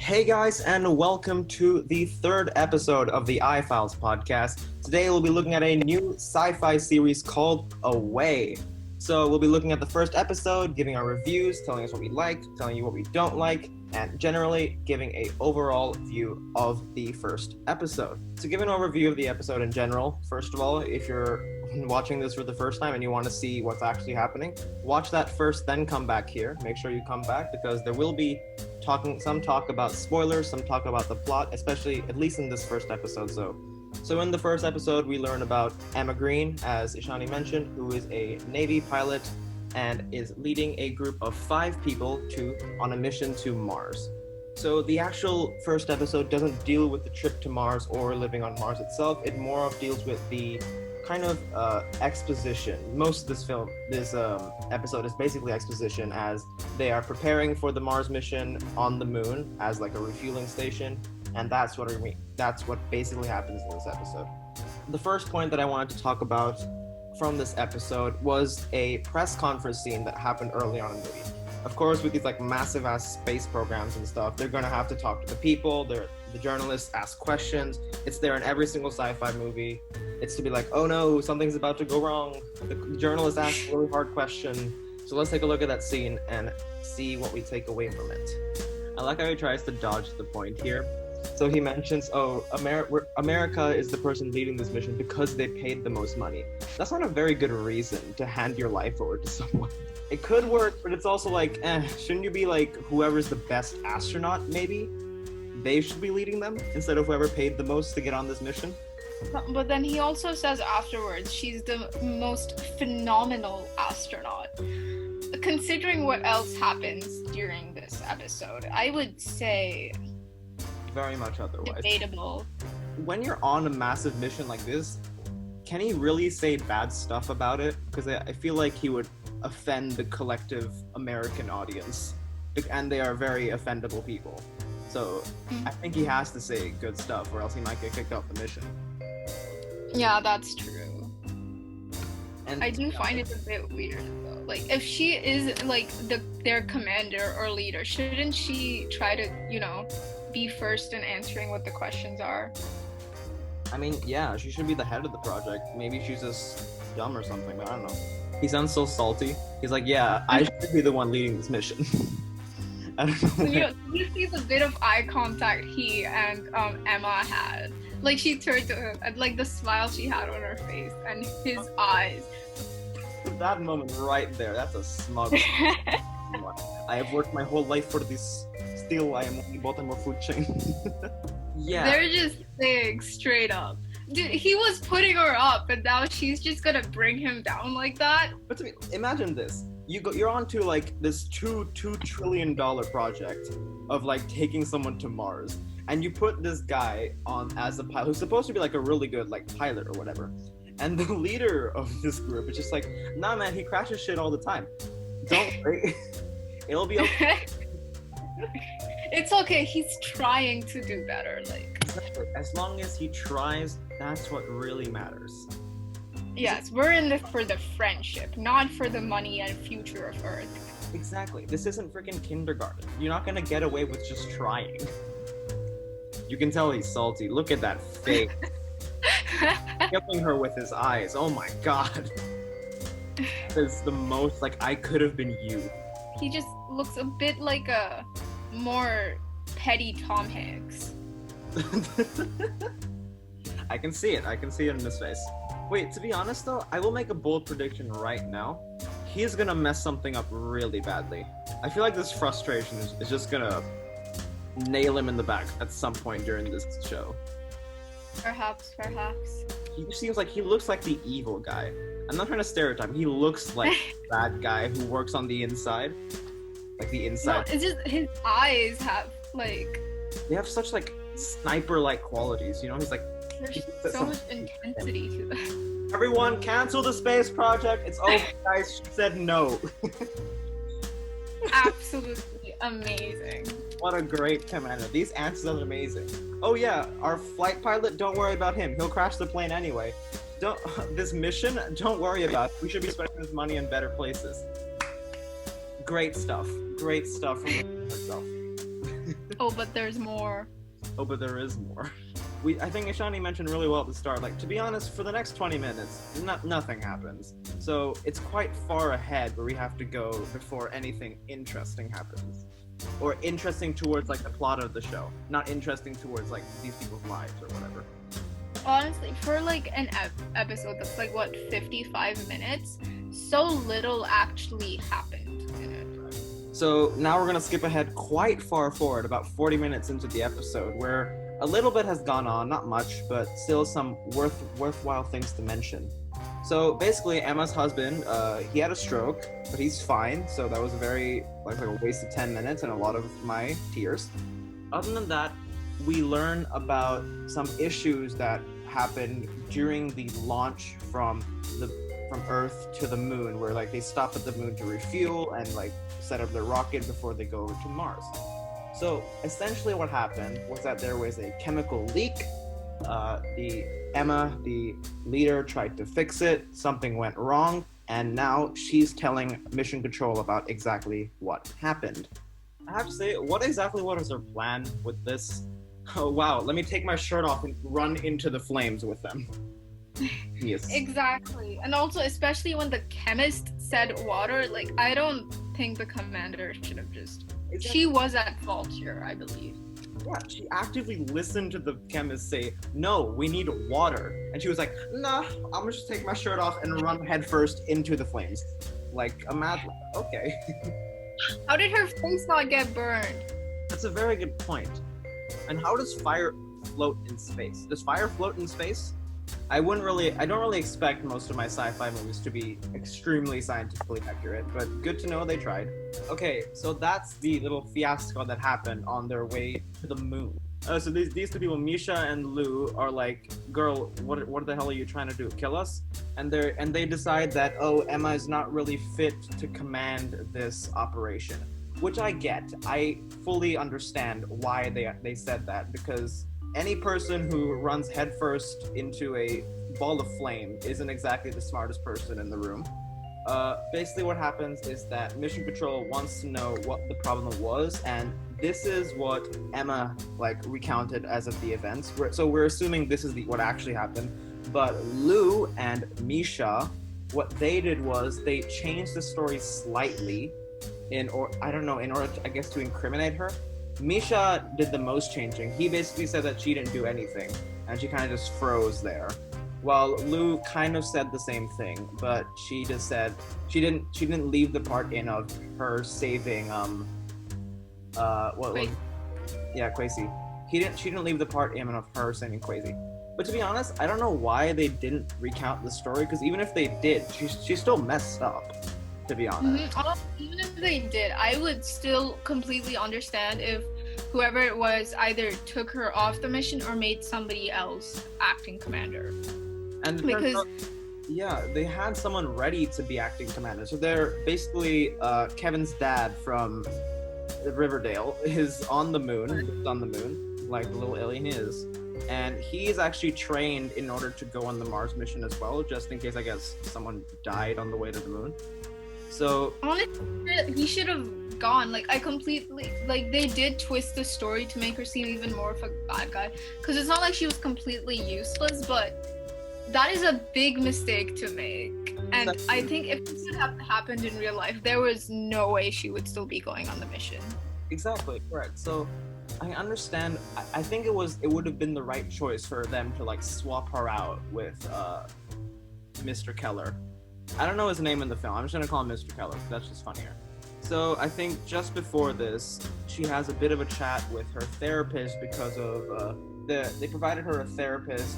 Hey guys, and welcome to the third episode of the iFiles podcast. Today we'll be looking at a new sci-fi series called Away. So we'll be looking at the first episode, giving our reviews, telling us what we like, telling you what we don't like, and generally giving a overall view of the first episode. To give an overview of the episode in general, first of all, if you're watching this for the first time and you want to see what's actually happening, watch that first, then come back here. Make sure you come back because there will be some talk about spoilers, some talk about the plot, especially at least in this first episode. So in the first episode, we learn about Emma Green, as Ishani mentioned, who is a Navy pilot and is leading a group of 5 people on a mission to Mars. So the actual first episode doesn't deal with the trip to Mars or living on Mars itself. It more of deals with the kind of exposition. Most of this episode is basically exposition, as they are preparing for the Mars mission on the moon as like a refueling station, and that's what basically happens in this episode. The first point that I wanted to talk about from this episode was a press conference scene that happened early on in the movie. Of course, with these like massive ass space programs and stuff, they're gonna have to talk to the people. The journalists ask questions. It's there in every single sci-fi movie. It's to be like, oh no, something's about to go wrong. The journalist asks a really hard question. So let's take a look at that scene and see what we take away from it. I like how he tries to dodge the point here. So he mentions, America is the person leading this mission because they paid the most money. That's not a very good reason to hand your life over to someone. It could work, but it's also like, shouldn't you be like whoever's the best astronaut, maybe? They should be leading them instead of whoever paid the most to get on this mission? But then he also says afterwards, she's the most phenomenal astronaut. Considering what else happens during this episode, I would say very much otherwise. Debatable. When you're on a massive mission like this, can he really say bad stuff about it? Because I feel like he would offend the collective American audience, and they are very offendable people. So I think he has to say good stuff, or else he might get kicked off the mission. Yeah, that's true. And I do find it a bit weird though. Like, if she is like their commander or leader, shouldn't she try to, be first in answering what the questions are? I mean, yeah, she should be the head of the project. Maybe she's just dumb or something, but I don't know. He sounds so salty. He's like, yeah, I should be the one leading this mission. I don't know. You see the bit of eye contact he and Emma had. Like, she turned to him, and like the smile she had on her face and his eyes. That moment right there, that's a smug I have worked my whole life for this. Still, I am on the bottom of food chain. Yeah. They're just saying straight up. Dude, he was putting her up, and now she's just gonna bring him down like that? But to me, imagine this. You're onto like this $2 trillion project of like taking someone to Mars, and you put this guy on as a pilot who's supposed to be like a really good like pilot or whatever, and the leader of this group is just like, nah man, he crashes shit all the time. Don't worry. It'll be okay. It's okay, he's trying to do better, like. Exactly. As long as he tries, that's what really matters. Yes, we're in this for the friendship, not for the money and future of Earth. Exactly. This isn't freaking kindergarten. You're not gonna get away with just trying. You can tell he's salty. Look at that face. Killing her with his eyes. Oh my god. That is the most like I could have been you. He just looks a bit like a more petty Tom Hanks. I can see it in his face. Wait, to be honest though, I will make a bold prediction right now. He's gonna mess something up really badly. I feel like this frustration is just gonna nail him in the back at some point during this show. Perhaps. He seems like he looks like the evil guy. I'm not trying to stereotype. He looks like the bad guy who works on the inside. Like the inside. No, it's just his eyes have like. They have such like sniper-like qualities, He's like. There's so much intensity to them. Everyone, cancel the space project. It's over, guys. She said no. Absolutely amazing. What a great commander. These answers are amazing. Oh yeah, our flight pilot, don't worry about him. He'll crash the plane anyway. This mission, don't worry about it. We should be spending this money in better places. Great stuff. Great stuff from herself. Oh, but there's more. Oh, but there is more. I think Ishani mentioned really well at the start, like, to be honest, for the next 20 minutes, nothing happens. So it's quite far ahead where we have to go before anything interesting happens. Or interesting towards, like, the plot of the show. Not interesting towards, like, these people's lives or whatever. Honestly, for like an episode that's like, what, 55 minutes? So little actually happened in it. So now we're going to skip ahead quite far forward, about 40 minutes into the episode, where a little bit has gone on, not much, but still some worthwhile things to mention. So basically, Emma's husband, he had a stroke, but he's fine. So that was a very, like a waste of 10 minutes and a lot of my tears. Other than that, we learn about some issues that happened during the launch from Earth to the moon, where like they stop at the moon to refuel and like set up their rocket before they go over to Mars. So essentially what happened was that there was a chemical leak. Emma, the leader, tried to fix it. Something went wrong, and now she's telling Mission Control about exactly what happened. I have to say, what was her plan with this? Oh wow, let me take my shirt off and run into the flames with them. Yes. Exactly. And also, especially when the chemist said water, like, I don't think the commander should have just... Exactly. She was at fault here, I believe. Yeah, she actively listened to the chemist say, no, we need water. And she was like, nah, I'm gonna just take my shirt off and run headfirst into the flames. Like a mad... Okay. How did her face not get burned? That's a very good point. And how does fire float in space? Does fire float in space? I don't really expect most of my sci-fi movies to be extremely scientifically accurate, but good to know they tried. Okay, so that's the little fiasco that happened on their way to the moon. So these two people, Misha and Lou, are like, girl, what the hell are you trying to do? Kill us? And they decide that, oh, Emma is not really fit to command this operation. Which I get. I fully understand why they said that, because any person who runs headfirst into a ball of flame isn't exactly the smartest person in the room. Basically what happens is that Mission Control wants to know what the problem was, and this is what Emma recounted as of the events. So we're assuming this is what actually happened. But Lou and Misha, what they did was they changed the story slightly in order to, I guess, to incriminate her. Misha did the most changing. He basically said that she didn't do anything, and she kind of just froze there. While Lou kind of said the same thing, but she just said she didn't leave the part in of her saving Kwesi. She didn't leave the part in of her saving Kwesi. But to be honest, I don't know why they didn't recount the story, because even if they did, she still messed up, to be honest. Mm-hmm. Even if they did, I would still completely understand if whoever it was either took her off the mission or made somebody else acting commander. And because they had someone ready to be acting commander. So they're basically Kevin's dad from Riverdale is on the moon, like the little alien he is. And he's actually trained in order to go on the Mars mission as well, just in case, I guess, someone died on the way to the moon. So honestly, he should have gone. They did twist the story to make her seem even more of a bad guy, because it's not like she was completely useless, but that is a big mistake to make. And I think if this had happened in real life, there was no way she would still be going on the mission. Exactly, correct. So I understand. I think it would have been the right choice for them to swap her out with Mr. Keller. I don't know his name in the film. I'm just gonna call him Mr. Keller. That's just funnier. So I think just before this, she has a bit of a chat with her therapist because of they provided her a therapist.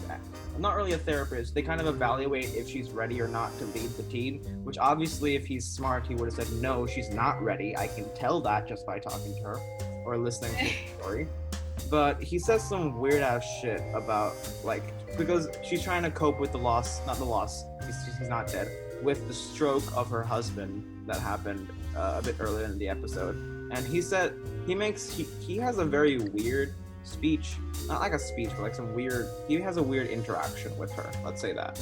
Not really a therapist. They kind of evaluate if she's ready or not to lead the team. Which obviously, if he's smart, he would have said no, she's not ready. I can tell that just by talking to her or listening to the story. But he says some weird ass shit about because she's trying to cope with the loss. Not the loss. He's not dead. With the stroke of her husband that happened a bit earlier in the episode. And he said he has a very weird speech, not like a speech, but he has a weird interaction with her. Let's say that.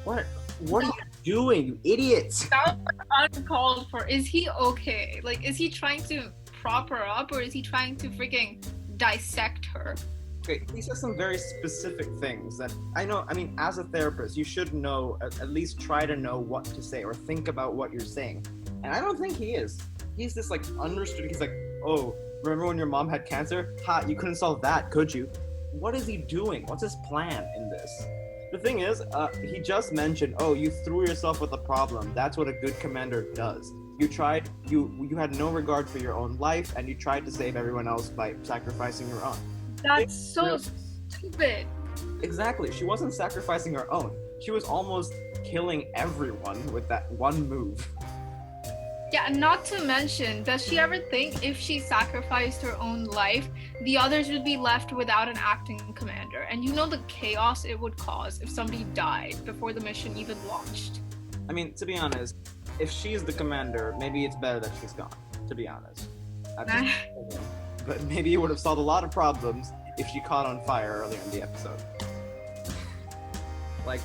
What are you doing, you idiots? That was uncalled for. Is he okay? Is he trying to prop her up, or is he trying to freaking dissect her? Okay, he says some very specific things that I know. I mean, as a therapist, you should know, at least try to know what to say or think about what you're saying. And I don't think he is. He's just like understood. He's like, oh, remember when your mom had cancer? Ha, you couldn't solve that, could you? What is he doing? What's his plan in this? The thing is, he just mentioned, oh, you threw yourself with a problem. That's what a good commander does. You tried, you had no regard for your own life, and you tried to save everyone else by sacrificing your own. That's so stupid. Exactly. She wasn't sacrificing her own. She was almost killing everyone with that one move. Yeah, not to mention, does she ever think if she sacrificed her own life, the others would be left without an acting commander? And you know the chaos it would cause if somebody died before the mission even launched. I mean, to be honest, if she's the commander, maybe it's better that she's gone, to be honest. But maybe it would have solved a lot of problems if she caught on fire earlier in the episode. Like,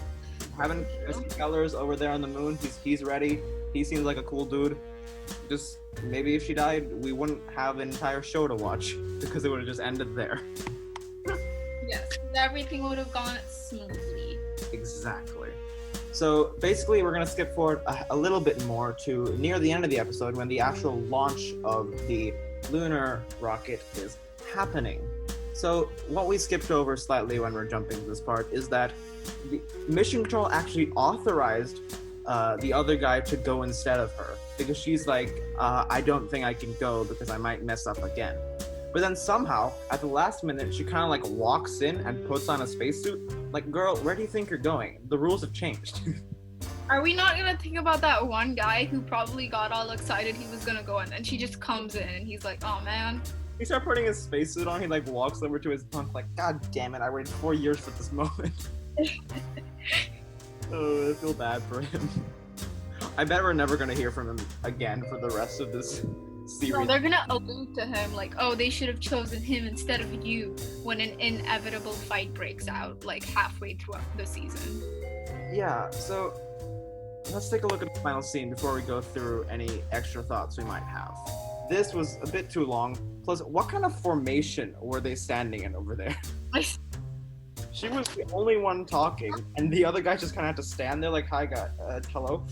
having Mr. Kellers over there on the moon, he's ready. He seems like a cool dude. Just, maybe if she died, we wouldn't have an entire show to watch, because it would have just ended there. Yes, everything would have gone smoothly. Exactly. So basically, we're going to skip forward a little bit more to near the end of the episode when the actual launch of the lunar rocket is happening. So what we skipped over slightly when we're jumping to this part is that the Mission Control actually authorized the other guy to go instead of her, because she's like, I don't think I can go because I might mess up again. But then somehow, at the last minute, she kind of like walks in and puts on a spacesuit. Like, girl, where do you think you're going? The rules have changed. Are we not gonna think about that one guy who probably got all excited he was gonna go, and then she just comes in and he's like, oh man. He starts putting his spacesuit on, he like walks over to his bunk like, God damn it, I waited 4 years for this moment. Oh, I feel bad for him. I bet we're never gonna hear from him again for the rest of this series. No, they're gonna allude to him like, oh, they should have chosen him instead of you when an inevitable fight breaks out, like halfway through the season. Yeah, so let's take a look at the final scene before we go through any extra thoughts we might have. This was a bit too long. Plus, what kind of formation were they standing in over there? She was the only one talking, and the other guys just kind of had to stand there like, hi, guy, hello?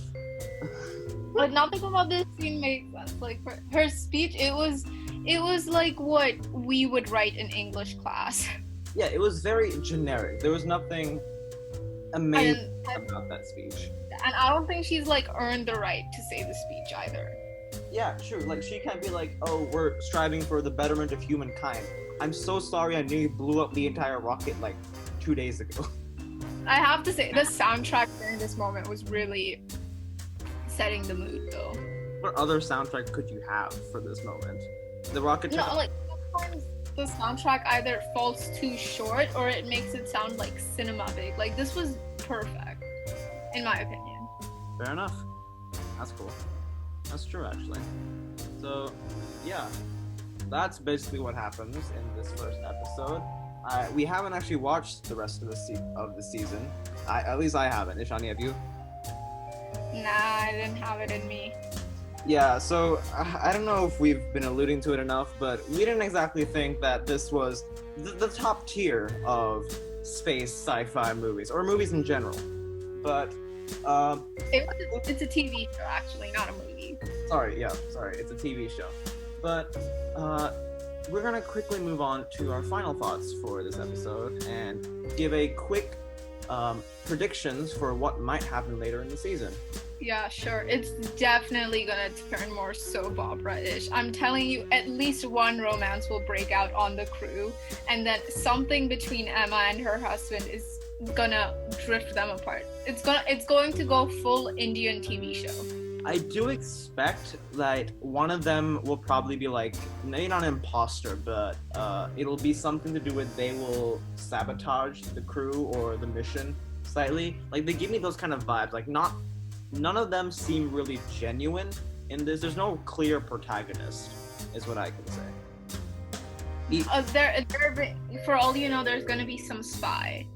But nothing about this scene makes sense. Like, her speech, it was like what we would write in English class. Yeah, it was very generic. There was nothing amazing about that speech. And I don't think she's, like, earned the right to say the speech either. Yeah, true. Like, she can't be like, oh, we're striving for the betterment of humankind. I'm so sorry I nearly blew up the entire rocket, like, 2 days ago. I have to say, the soundtrack during this moment was really setting the mood, though. What other soundtrack could you have for this moment? The rocket... No, like, sometimes the soundtrack either falls too short or it makes it sound, like, cinema big. Like, this was perfect, in my opinion. Fair enough. That's cool. That's true, actually. So, yeah. That's basically what happens in this first episode. We haven't actually watched the rest of the season. At least I haven't. Ishani, have you? Nah, I didn't have it in me. Yeah, so I don't know if we've been alluding to it enough, but we didn't exactly think that this was the top tier of space sci-fi movies, or movies in general. But, it's a TV show, actually, not a movie. Sorry, it's a TV show. But, we're gonna quickly move on to our final thoughts for this episode and give a quick predictions for what might happen later in the season. Yeah, sure. It's definitely gonna turn more soap opera-ish. I'm telling you, at least one romance will break out on the crew, and then something between Emma and her husband is gonna drift them apart. It's going to go full Indian TV show. I do expect that one of them will probably be like, maybe not an imposter, but it'll be something to do with they will sabotage the crew or the mission slightly. Like, they give me those kind of vibes. Like, none of them seem really genuine in this. There's no clear protagonist, is what I can say. For all you know, there's gonna be some spy.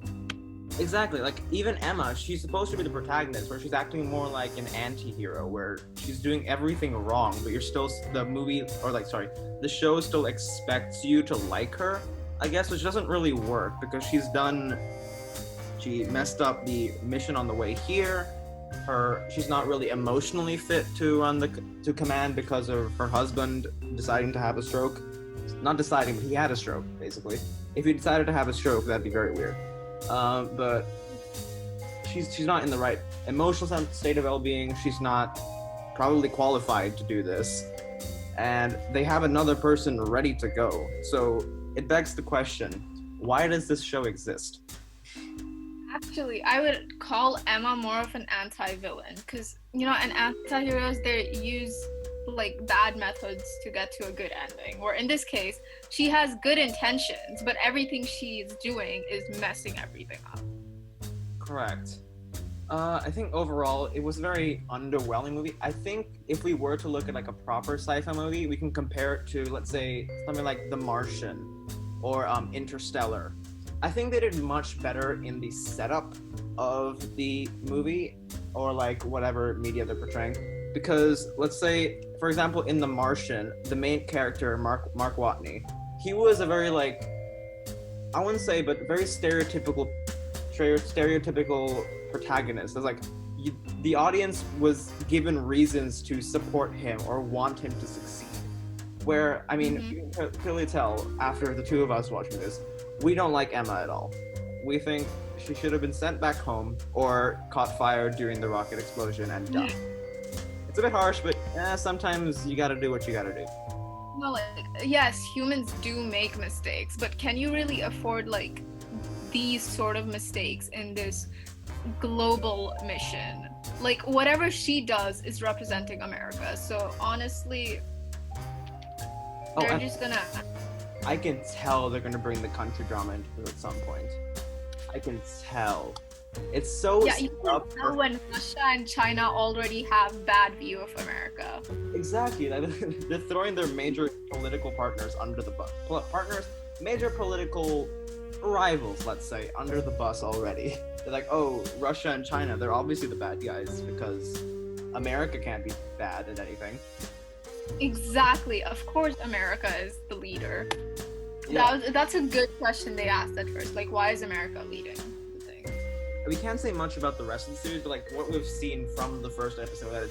Exactly. Like even Emma, she's supposed to be the protagonist, where she's acting more like an anti-hero, where she's doing everything wrong, but you're still the show still expects you to like her. I guess, which doesn't really work because she messed up the mission on the way here. She's not really emotionally fit to run to command because of her husband deciding to have a stroke. Not deciding, but he had a stroke basically. If he decided to have a stroke, that'd be very weird. But she's not in the right emotional state of well-being. She's not probably qualified to do this, and they have another person ready to go. So it begs the question: why does this show exist? Actually, I would call Emma more of an anti-villain because, in anti-heroes, they use like bad methods to get to a good ending. Or in this case, she has good intentions, but everything she's doing is messing everything up. Correct. I think overall it was a very underwhelming movie. I think if we were to look at like a proper sci-fi movie, we can compare it to, let's say, something like The Martian or Interstellar. I think they did much better in the setup of the movie or like whatever media they're portraying. Because let's say, for example, in The Martian, the main character, Mark Watney, he was a very I wouldn't say, but very stereotypical protagonist. It's like the audience was given reasons to support him or want him to succeed. Where, I mean, you can clearly tell after the two of us watching this, we don't like Emma at all. We think she should have been sent back home or caught fire during the rocket explosion and died. It's a bit harsh, but sometimes you gotta do what you gotta do. Well, yes, humans do make mistakes, but can you really afford these sort of mistakes in this global mission? Like whatever she does is representing America. So honestly, they're just gonna. I can tell they're gonna bring the country drama into it at some point. I can tell. It's so you can tell when Russia and China already have bad view of America. Exactly. They're throwing their major political partners under the bus. Major political rivals, let's say, under the bus already. They're like, oh, Russia and China, they're obviously the bad guys because America can't be bad at anything. Exactly. Of course, America is the leader. Yeah. That's a good question they asked at first. Like, why is America leading the thing? We can't say much about the rest of the series, but what we've seen from the first episode,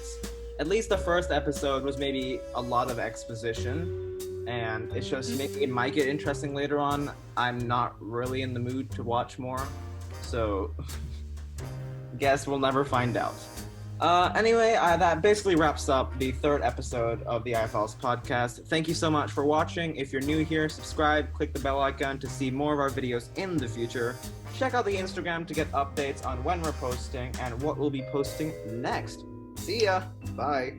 at least the first episode was maybe a lot of exposition, and it's just maybe it might get interesting later on. I'm not really in the mood to watch more, so guess we'll never find out. Anyway, that basically wraps up the third episode of the iFiles podcast. Thank you so much for watching. If you're new here, subscribe, click the bell icon to see more of our videos in the future. Check out the Instagram to get updates on when we're posting and what we'll be posting next. See ya! Bye!